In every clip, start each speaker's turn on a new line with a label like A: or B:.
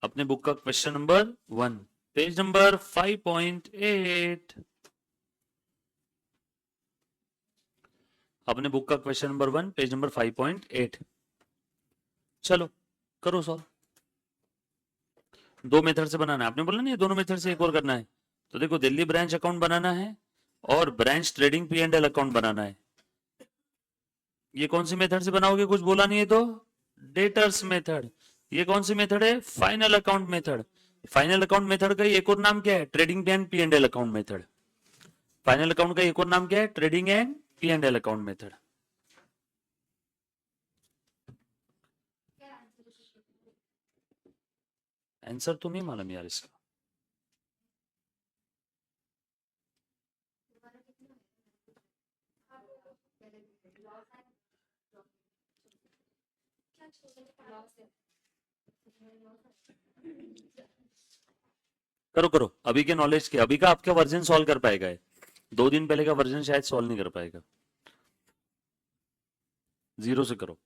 A: अपने बुक का question number 1, page number 5.8। अपने बुक का क्वेश्चन नंबर 1, पेज नंबर 5.8। चलो करो सॉल्व। दो मेथड से बनाना है, आपने बोला नहीं दोनों मेथड से एक और करना है। तो देखो, दिल्ली ब्रांच अकाउंट बनाना है और ब्रांच ट्रेडिंग P&L अकाउंट बनाना है। ये कौन सी मेथड से बनाओगे? कुछ बोला नहीं है तो डेटर्स मेथड। ये कौन सी मेथड है? Final account method. Final account method का एक और नाम क्या है? Trading and P&L account method. Final account का एक और नाम क्या है? Trading and P&L account method. Answer तो नहीं मालूम यार इसका। करो करो, अभी के नॉलेज के, अभी का आपका वर्जन सॉल्व कर पाएगा है। 2 दिन पहले का वर्जन शायद सॉल्व नहीं कर पाएगा। 0 से करो।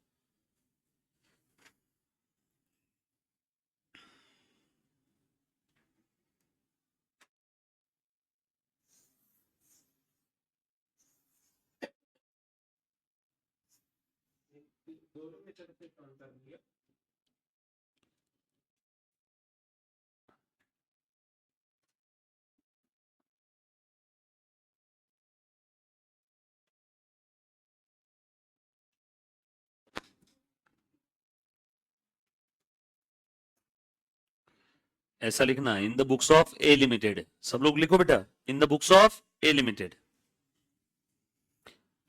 A: ऐसा लिखना, in the books of A limited. सब लोग लिखो बेटा, in the books of A limited.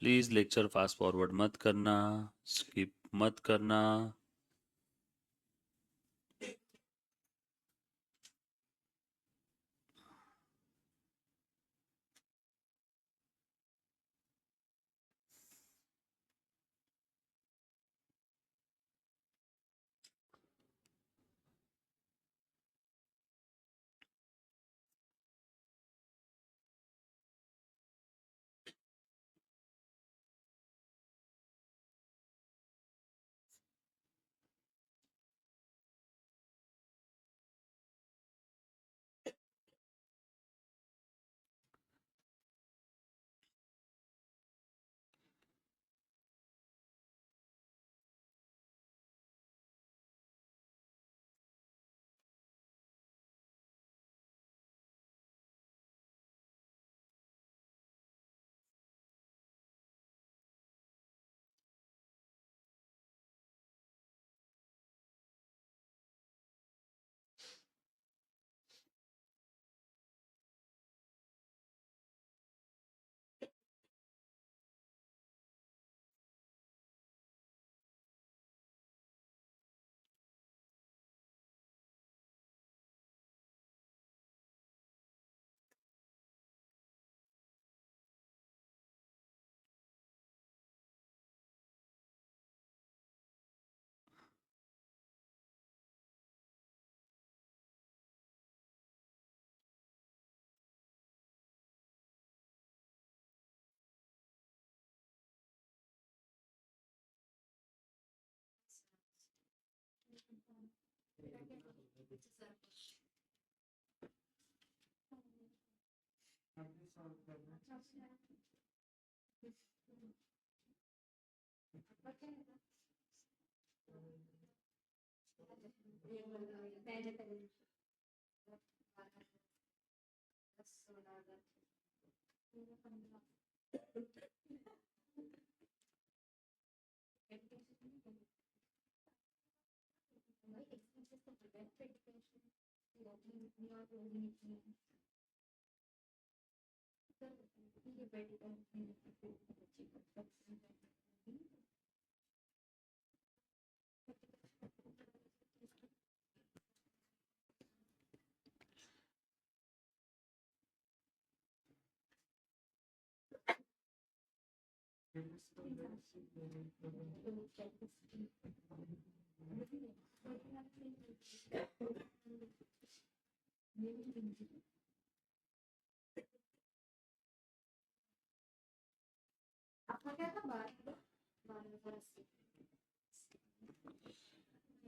A: Please lecture fast forward मत करना, स्किप मत करना।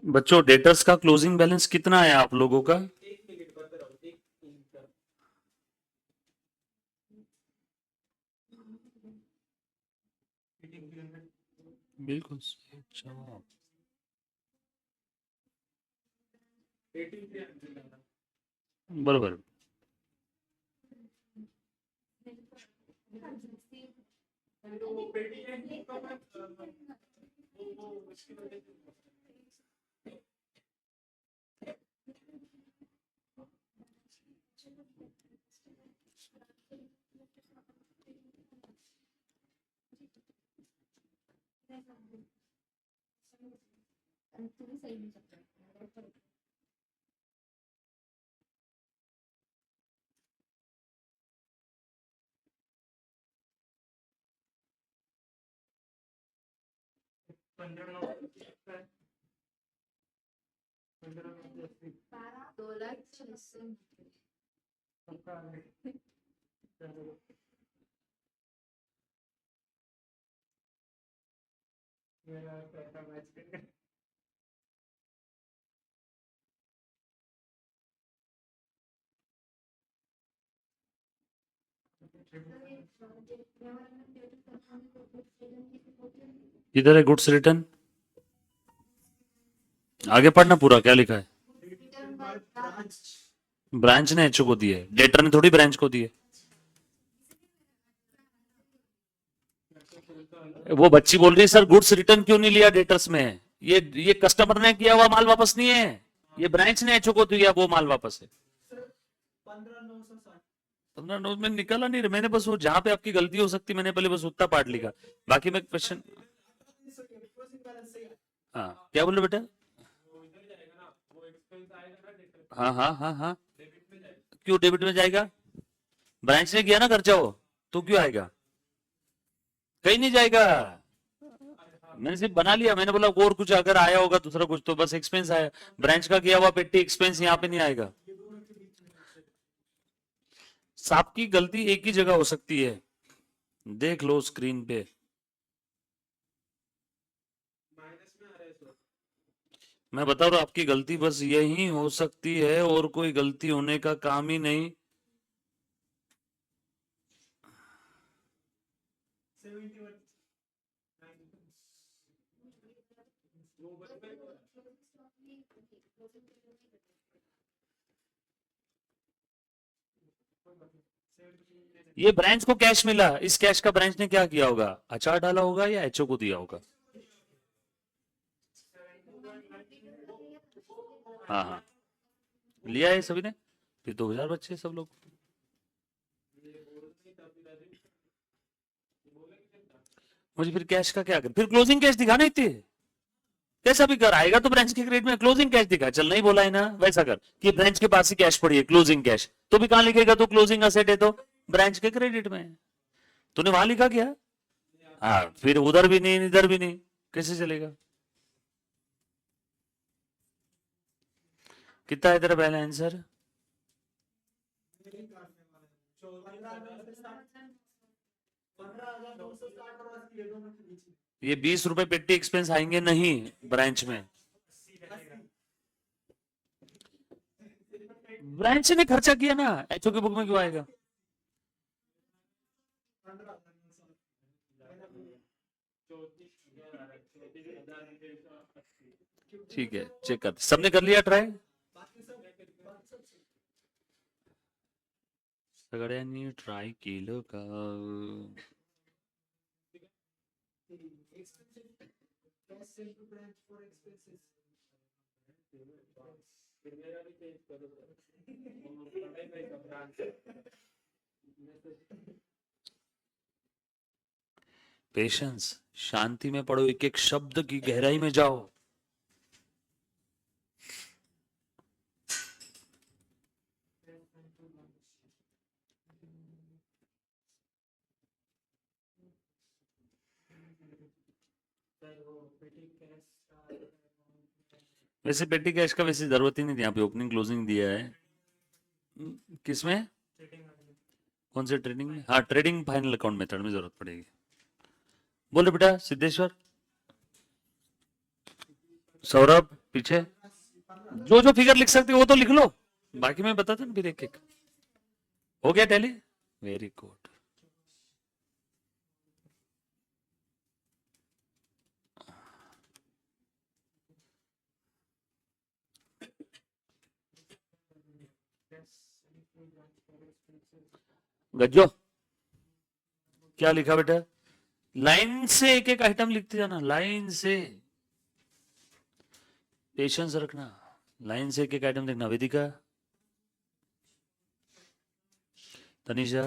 A: बच्चों डेटर्स का क्लोजिंग बैलेंस कितना है आप लोगों का? बिल्कुल सही जवाब। बरोबर। किधर है गुड्स रिटर्न? आगे पढ़ना पूरा, क्या लिखा है? ब्रांच ने एचओ को दी है, डेटर ने थोड़ी ब्रांच को दी है। वो बच्ची बोल रही है सर गुड्स रिटर्न क्यों नहीं लिया डेटर्स में? ये कस्टमर ने किया हुआ माल वापस नहीं है, ये ब्रांच ने एचओ को दिया वो माल वापस है। 15 में निकाला नहीं, मैंने बस वो जहां पे आपकी गलती हो सकती मैंने पहले बस उतना पार्ट लिखा, बाकी मैं क्वेश्चन। हाँ क्या बोल रहे बेटा? हाँ हाँ हाँ हाँ, क्यों डेबिट में जाएगा? ब्रांच ने किया ना खर्चा वो, तो क्यों आएगा? कहीं नहीं जाएगा, मैंने सिर्फ बना लिया, मैंने बोला और कुछ अगर आया होगा दूसरा कुछ तो बस एक्सपेंस आया, ब्रांच का किया हुआ पेटी एक्सपेंस यहाँ पे नहीं आएगा। आपकी गलती एक ही जगह हो सकती है, देख लो स्क्रीन पे। मैं बता रहा हूं आपकी गलती बस यही हो सकती है और कोई गलती होने का काम ही नहीं। ये ब्रांच को कैश मिला, इस कैश का ब्रांच ने क्या किया होगा? अचार डाला होगा या एचओ को दिया होगा। हाँ हाँ, लिया है सभी ने, फिर 2000 बच्चे सब लोग। मुझे फिर कैश का क्या कर, फिर क्लोजिंग कैश दिखाना इतने, कैसा भी कर आएगा तो ब्रांच के क्रेडिट में क्लोजिंग कैश दिखा, चल नहीं बोला है ना, वैसा कर कि ब्रांच के पास ही कैश पड़ी है क्लोजिंग कैश, तो भी कहां लिखेगा? तो क्लोजिंग असेट है तो ब्रांच के क्रेडिट में, तूने वहां लिखा क्या? हाँ फिर उधर भी नहीं इधर भी नहीं, कैसे चलेगा? कितना है तेरा पहला आंसर? ये 20 रुपए पेटी एक्सपेंस आएंगे नहीं ब्रांच में, ब्रांच ने खर्चा किया ना, एचओ की बुक में क्यों आएगा? ठीक है चेक कर, सबने कर लिया ट्राई? सगळ्यांनी ट्राय केलं का? पेशेंस, शांति में पढ़ो, एक एक शब्द की गहराई में जाओ। वैसे पेटी कैश का वैसे जरूरत ही नहीं थी, यहाँ पे ओपनिंग क्लोजिंग दिया है। किसमें? कौन से ट्रेडिंग में? हाँ ट्रेडिंग फाइनल अकाउंट मेथड में जरूरत पड़ेगी। बोलो बेटा सिद्धेश्वर, सौरभ, पीछे जो जो फिगर लिख सकते हो वो तो लिख लो, बाकी मैं बताता हूँ फिर एक एक। हो गया टैली, वेरी गुड। गज्जो क्या लिखा बेटा? लाइन से एक एक आइटम लिखते जाना, लाइन से, पेशेंस रखना, लाइन से एक एक आइटम देखना। वेदिका, तनिषा,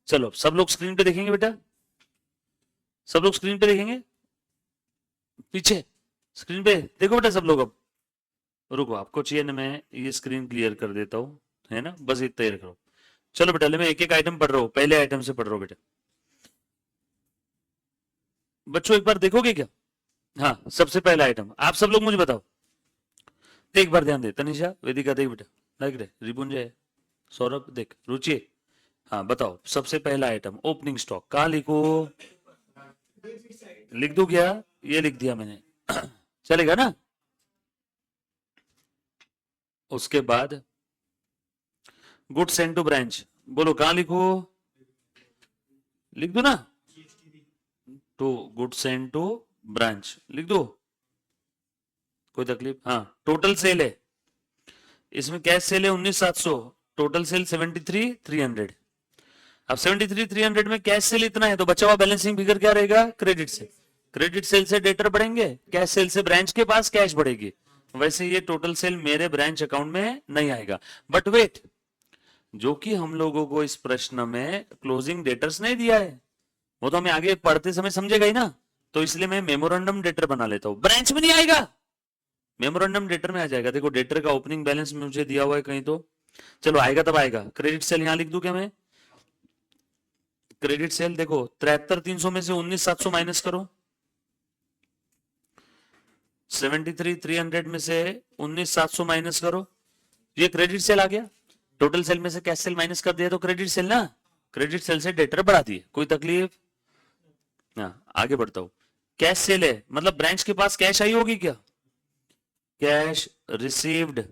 A: चलो सब लोग स्क्रीन पे देखेंगे बेटा, सब लोग स्क्रीन पे देखेंगे, पीछे स्क्रीन पे देखो बेटा सब लोग। अब रुको, आपको चाहिए ना, मैं ये स्क्रीन क्लियर कर देता हूँ, है ना, बस इतना ही रख रहा हूँ। चलो बेटा, मैं एक एक आइटम पढ़ रहा हूँ, पहले आइटम से पढ़ रहा हूँ बेटा। बच्चों एक बार देखोगे क्या? हाँ, सबसे पहला आइटम आप सब लोग मुझे बताओ, एक बार ध्यान दे। तनिषा, वेदिका देख बेटा, देख रहे, रिपुंजय, सौरभ देख, रुचि, हाँ बताओ, सबसे पहला आइटम ओपनिंग स्टॉक कहाँ लिखो? लिख दूं क्या? ये लिख दिया मैंने चलेगा ना? उसके बाद गुड सेंड टू ब्रांच, बोलो कहाँ लिखो? लिख दो ना, to good send to branch लिख दो, कोई तकलीफ? हाँ, टोटल सेल है, इसमें कैश सेल है 19,700, टोटल सेल 73,300। अब 73,300 में कैश सेल इतना है, तो बचा हुआ बैलेंसिंग फिगर क्या रहेगा? Credit sale. क्रेडिट सेल से डेटर बढ़ेंगे, कैश सेल से ब्रांच के पास कैश बढ़ेगी। वैसे ये टोटल सेल मेरे ब्रांच अकाउंट में नहीं आएगा। बट वेट, जो कि हम लोगों को इस प्रश्न में क्लोजिंग डेटर्स नहीं दिया है, वो तो हमें आगे पढ़ते समय समझेगा ही ना, तो इसलिए मैं मेमोरेंडम डेटर बना लेता हूं। ब्रांच में नहीं आएगा, मेमोरेंडम डेटर में आ जाएगा। देखो डेटर का ओपनिंग बैलेंस मुझे दिया हुआ है कहीं, तो चलो आएगा तब आएगा। क्रेडिट सेल यहां लिख दूं क्या मैं? क्रेडिट सेल देखो 73,300 में से 19,700 माइनस करो, 73,300 में से 19,700 माइनस करो, ये क्रेडिट सेल आ गया। टोटल सेल में से कैश सेल माइनस कर दिया तो क्रेडिट सेल ना, क्रेडिट सेल से डेटर बढ़ा दिए, कोई तकलीफ? हाँ, आगे बढ़ता हूं। कैश सेल है मतलब ब्रांच के पास कैश आई होगी क्या? कैश रिसीव्ड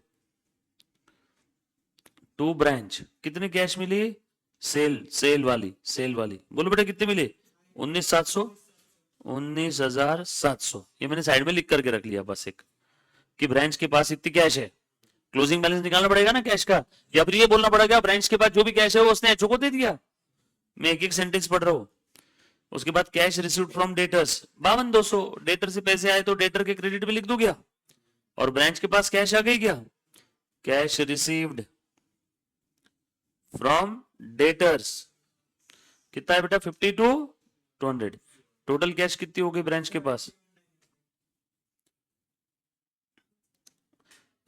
A: टू ब्रांच, कितनी कैश मिली? सेल वाली बोलो बेटा कितनी मिली? 19,700, 19,700। ये मैंने साइड में लिख करके रख लिया बस एक, कि ब्रांच के पास इतनी कैश है। क्लोजिंग बैलेंस निकालना पड़ेगा ना कैश का, या फिर ये बोलना पड़ेगा ब्रांच के पास जो भी कैश है वो उसने एचओ को दे दिया। मैं एक एक सेंटेंस पढ़ रहा हूं। उसके बाद cash received from debtors 52,200, debtor से पैसे आए तो डेटर के क्रेडिट में लिख दो क्या? और ब्रांच के पास कैश आ गई क्या? कैश रिसीव्ड फ्रॉम डेटर्स कितना है बेटा? 52,200। टोटल कैश कितनी हो गई ब्रांच के पास?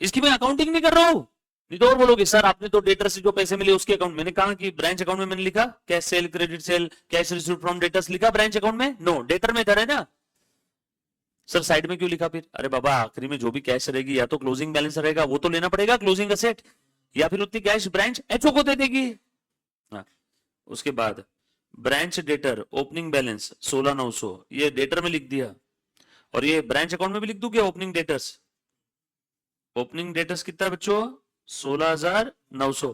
A: इसकी मैं अकाउंटिंग नहीं कर रहा हूं, नहीं तो और बोलोगे सर आपने तो डेटर से जो पैसे मिले उसके अकाउंट, मैंने कहा कि ब्रांच अकाउंट में मैंने लिखा cash cell credit sale cash received from debtors लिखा ब्रांच अकाउंट में? नो, डेटर में इधर है ना सर, साइड में क्यों लिखा फिर? अरे बाबा, आखिरी में जो भी कैश रहेगी या तो क्लोजिंग बैलेंस रहेगा वो तो लेना पड़ेगा क्लोजिंग असेट, या फिर उतनी कैश ब्रांच एचओ को दे देगी। हाँ, उसके बाद ब्रांच डेटर ओपनिंग बैलेंस 16,900, ये डेटर में लिख दिया, और ये ब्रांच अकाउंट में भी लिख दूं क्या? ओपनिंग डेटर्स, ओपनिंग डेटर्स कितना है बच्चों? 16,900।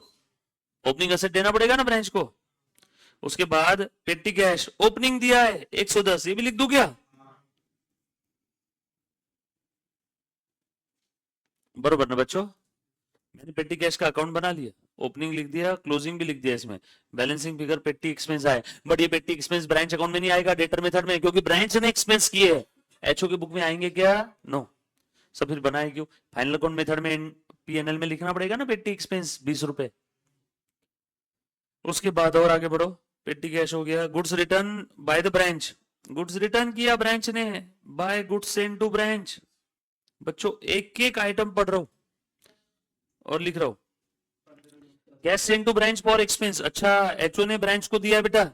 A: ओपनिंग असेट देना पड़ेगा ना ब्रांच को। उसके बाद पेटी कैश ओपनिंग दिया है 110, ये भी लिख दूं क्या? बरोबर ना बच्चों? मैंने पेटी कैश का अकाउंट बना लिया, ओपनिंग लिख दिया, क्लोजिंग भी लिख दिया, इसमें बैलेंसिंग फिगर पेटी एक्सपेंस आए। बट ये पेटी एक्सपेंस ब्रांच अकाउंट में नहीं आएगा, डेटर मेथड में, क्योंकि ब्रांच ने एक्सपेंस किए है। एचओ की बुक में आएंगे क्या? नो। सब फिर बनाए क्यों? फाइनल अकाउंट मेथड में पीएनएल में लिखना पड़ेगा ना पेटी एक्सपेंस 20 रुपए। उसके बाद और आगे बढ़ो, पेटी कैश हो गया। Goods return by the branch, goods return किया ब्रांच ने, by goods send to branch. बच्चों एक एक आइटम पढ़ रहा हूं और लिख रहा हूं। Cash send to branch for expense, अच्छा एचओ ने ब्रांच को दिया बेटा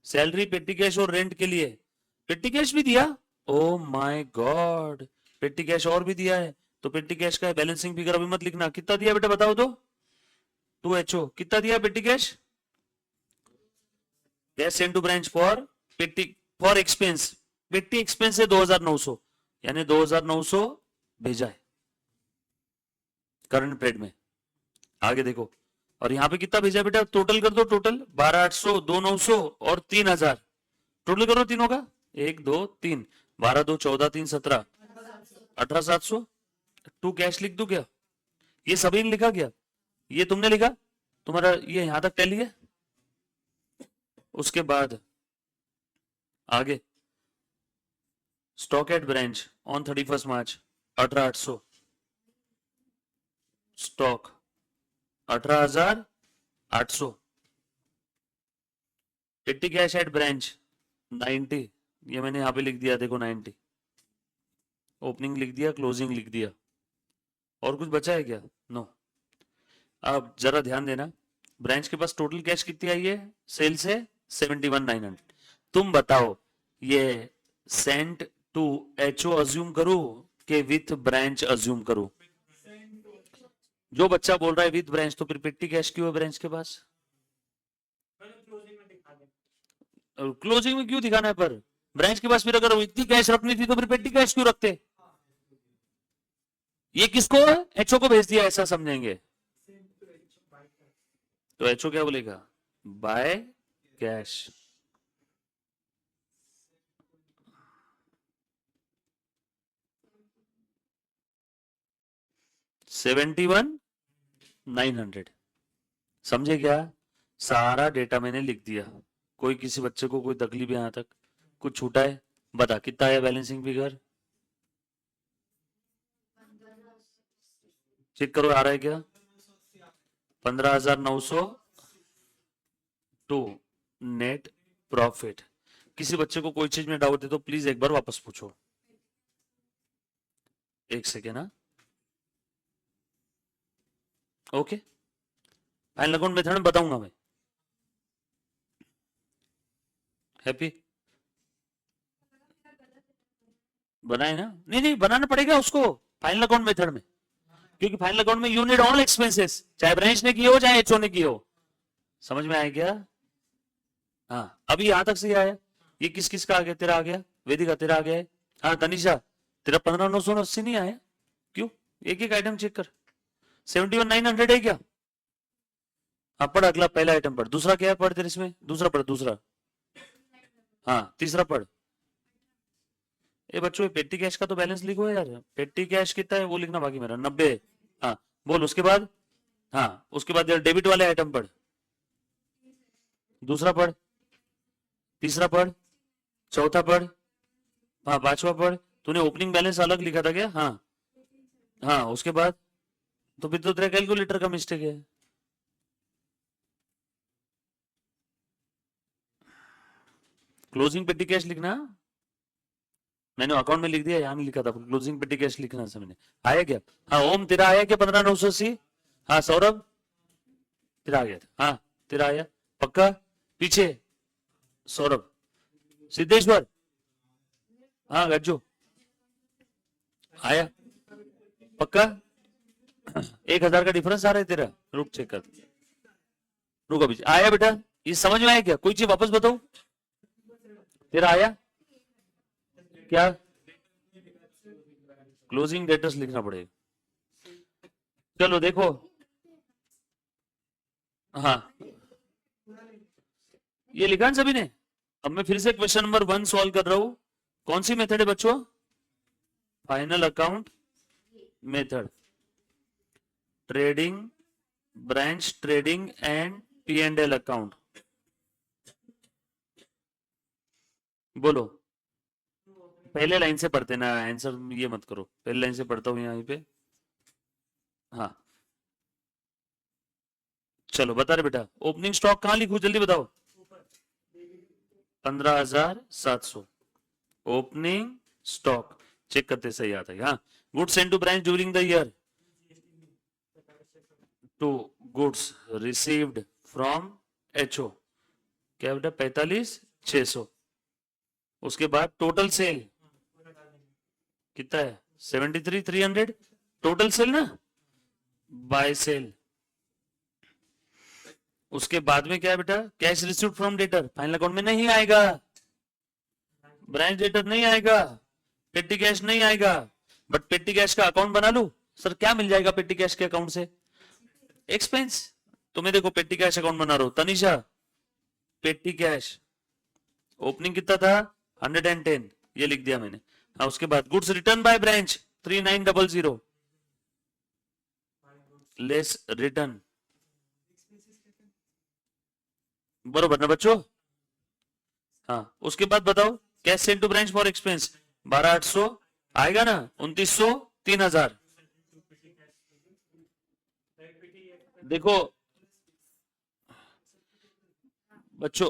A: सैलरी, पेटी कैश और रेंट के लिए। पेटी कैश भी दिया, ओ माय गॉड, पेटी कैश और भी दिया है, तो पेटी कैश का बैलेंसिंग फिगर अभी मत लिखना। कितना दिया बेटा बताओ तो? टू एचओ कितना दिया petty cash? Cash send to branch for petty for expense petty expense है 2900, यानी 2900 भेजा है करंट पीरियड में। आगे देखो, और यहाँ पे कितना भेजा बेटा, टोटल कर दो, टोटल 12,800, 2,900 और 3,000, टोटल करो तीनों का, 1 2 3, 12 2 14 3 17, 18,700। टू कैश लिख दू क्या? ये सभी ने लिखा क्या? ये तुमने लिखा, तुम्हारा ये यहां तक टैली है। उसके बाद आगे stock at branch on 31 March 18,800, stock 18,800, पेटी कैश एट ब्रांच 90, ये मैंने यहां पे लिख दिया, देखो 90, ओपनिंग लिख दिया, क्लोजिंग लिख दिया। और कुछ बचा है क्या? नो। अब जरा ध्यान देना, ब्रांच के पास टोटल कैश कितनी आई है सेल से? 71,900। तुम बताओ ये सेंट टू एचओ अज्यूम करूं कि विथ ब्रांच अज्यूम करूं? जो बच्चा बोल रहा है विथ ब्रांच, तो फिर पेटी कैश क्यों है ब्रांच के पास? क्लोजिंग में क्यों दिखाना है? पर ब्रांच के पास फिर अगर इतनी कैश रखनी थी तो फिर पेटी कैश क्यों रखते? ये किसको, एचओ को भेज दिया, ऐसा समझेंगे। तो एचओ क्या बोलेगा? By cash. $71,900, समझे क्या? सारा डेटा मैंने लिख दिया। कोई किसी बच्चे को कोई तकलीफ यहां तक? कुछ छूटा है? बता कितना है बैलेंसिंग फिगर? चेक करो आ रहा है क्या? 15,900 टू नेट प्रॉफिट। किसी बच्चे को कोई चीज में डाउट है तो प्लीज एक बार वापस पूछो। एक सेकेंड। हाँ, ओके, फाइनल अकाउंट मेथड में बताऊंगा मैं। हैप्पी बनाए ना? नहीं नहीं, बनाना पड़ेगा उसको फाइनल अकाउंट मेथड में, क्योंकि फाइनल अकाउंट में यू नीड ऑल एक्सपेंसेस, चाहे ब्रांच ने की हो चाहे एचओ ने की हो। समझ में आया क्या? हाँ, अभी यहां तक सही आया। ये किस किस का आ गया? तेरा आ गया, वेदिका तेरा आ गया है। हाँ तनिषा, तेरा 15,980 नहीं आया क्यों? एक एक आइटम चेक कर। 71,900 है क्या? हाँ पढ़, अगला पहला आइटम पढ़, दूसरा क्या है पढ़ तेरे इसमें, दूसरा पढ़, दूसरा। हाँ तीसरा पढ़। ए बच्चों, पेटी कैश का तो बैलेंस लिखो यार, पेटी कैश कितना है वो लिखना बाकी मेरा, 90। हाँ बोल, उसके बाद? हाँ उसके बाद डेबिट वाले आइटम पढ़, दूसरा पढ़, तीसरा पढ़, चौथा पढ़, हाँ पांचवा पढ़। तूने ओपनिंग बैलेंस अलग लिखा था क्या? हाँ हाँ, उसके बाद? तो फिर तो तेरा कैलकुलेटर का मिस्टेक है। क्लोजिंग पेटी कैश लिखना, मैंने अकाउंट में लिख दिया, यहाँ नहीं लिखा था, क्लोजिंग पेटी कैश लिखना से मैंने। आया क्या? हाँ ओम तेरा आया क्या 15,980? हाँ सौरभ तेरा आ गया था, हाँ तेरा आया पक्का? पीछे सौरभ, सिद्धेश्वर, हाँ गज्जू आया पक्का? 1,000 का डिफरेंस आ रहा है तेरा, रुक चेक कर, रुक अभी आया बेटा, ये समझ में आया क्या? कोई चीज वापस बताओ, तेरा आया क्या? क्लोजिंग डेटर्स लिखना पड़ेगा। चलो देखो, हाँ ये लिखा सभी ने। अब मैं फिर से क्वेश्चन नंबर 1 सॉल्व कर रहा हूं। कौन सी मेथड है बच्चों? Final account method, trading, branch trading and P&L account. बोलो, पहले लाइन से पढ़ते ना, आंसर ये मत करो, पहले लाइन से पढ़ता हूं यहाँ पे। हाँ चलो बता रहे बेटा, ओपनिंग स्टॉक कहां लिखूं जल्दी बताओ? 15,700 ओपनिंग स्टॉक, चेक करते सही आता है। हाँ, goods send to branch during the year, to goods received from HO, क्या बेटा 45,600। उसके बाद टोटल सेल कितना है? 73,300 टोटल सेल ना, बाय सेल। उसके बाद में क्या है बेटा? Cash received from debtor, final account में नहीं आएगा, ब्रांच डेटर नहीं आएगा, पेटी कैश नहीं आएगा, बट पेटी कैश का अकाउंट बना लू। सर क्या मिल जाएगा पेटी कैश के अकाउंट से? एक्सपेंस। तुम्हें देखो पेटी कैश अकाउंट बना रहा हूं, तनिषा पेटी कैश ओपनिंग कितना था 110, ये लिख दिया मैंने। हाँ, उसके बाद goods return by branch 3900 less return, बरोबर ना बच्चों? हाँ, उसके बाद बताओ cash send to branch for expense 12800 आएगा ना, 2900, 3000। देखो बच्चों,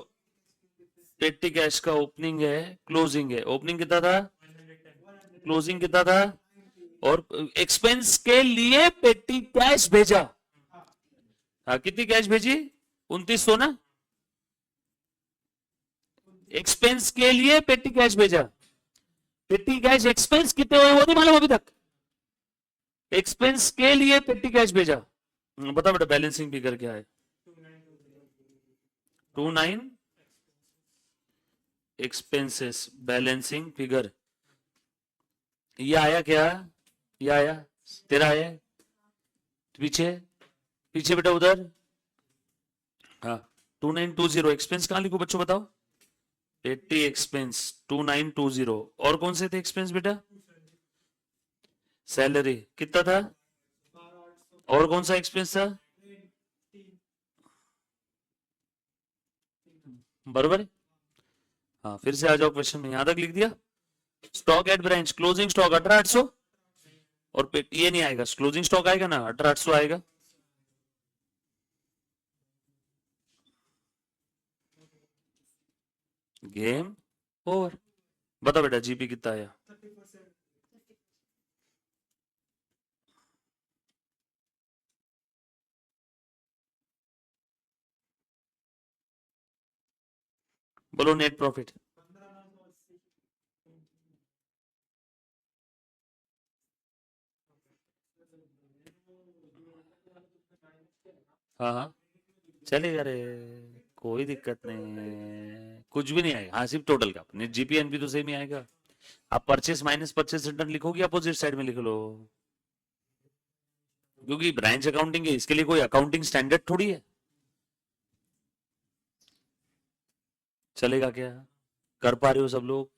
A: पेटी कैश का ओपनिंग है, क्लोजिंग है। ओपनिंग कितना था, क्लोजिंग कितना था, और एक्सपेंस के लिए पेटी कैश भेजा। हाँ, कितनी कैश भेजी? 2900 ना। एक्सपेंस के लिए पेटी कैश भेजा। पेटी कैश एक्सपेंस कितने हुए वो नहीं मालूम अभी तक। एक्सपेंस के लिए पेटी कैश भेजा। बता बेटा बैलेंसिंग फिगर क्या है? 29 एक्सपेंसेस बैलेंसिंग फिगर। ये आया क्या? ये आया तेरा आया पीछे, पीछे बेटा उधर। हाँ, 2920 एक्सपेंस कहां लिखो बच्चों बताओ? 80 एक्सपेंस 2920। और कौन से थे एक्सपेंस बेटा? सैलरी कितना था, और कौन सा एक्सपेंस था? बरोबर है। हाँ, फिर से आ जाओ क्वेश्चन में, यहां तक लिख दिया। Stock at branch closing stock 18800, और ये नहीं आएगा, क्लोजिंग स्टॉक आएगा ना 18800 आएगा। Game over. बता बेटा जीपी कितना आया? बोलो नेट प्रॉफिट। हाँ हाँ चलेगा रे, कोई दिक्कत नहीं है, कुछ भी नहीं आएगा। हाँ, सिर्फ टोटल का नेट जीपी एनपी तो सेम ही आएगा। आप परचेस माइनस परचेस रिटर्न लिखोगे, अपोजिट साइड में लिख लो, क्योंकि ब्रांच अकाउंटिंग है, इसके लिए कोई अकाउंटिंग स्टैंडर्ड थोड़ी है। चलेगा क्या? कर पा रहे हो सब लोग?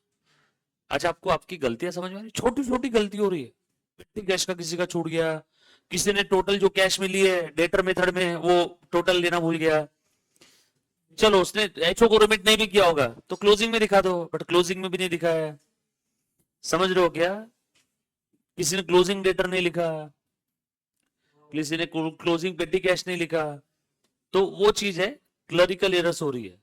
A: अच्छा, आपको आपकी गलतियां समझ में आ रही? छोटी छोटी गलती हो रही है। पेटी कैश का किसी का छूट गया, किसी ने टोटल जो कैश में लिए डेटर मेथड में वो टोटल लेना भूल गया। चलो उसने एचओ को रिमिट नहीं भी किया होगा तो क्लोजिंग में दिखा दो, बट क्लोजिंग में भी नहीं दिखाया। समझ रहे हो क्या? किसी ने क्लोजिंग डेटर नहीं लिखा, किसी ने क्लोजिंग पेटी कैश नहीं लिखा, तो वो चीज है, क्लरिकल एरर्स हो रही है।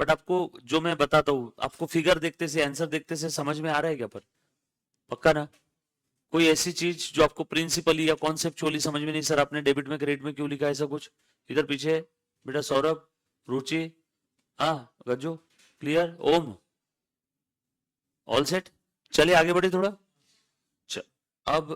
A: बट आपको जो मैं बताता हूँ, आपको फिगर देखते से आंसर देखते से समझ में आ रहा है क्या? पर पक्का ना? कोई ऐसी चीज जो आपको प्रिंसिपली या कॉन्सेप्चुअली समझ में नहीं, सर आपने डेबिट में क्रेडिट में क्यों लिखा ऐसा कुछ? इधर पीछे बेटा सौरभ, रुचि, हाँ गज्जू, क्लियर, ओम, ऑल सेट। चलिए आगे बढ़े थोड़ा। अब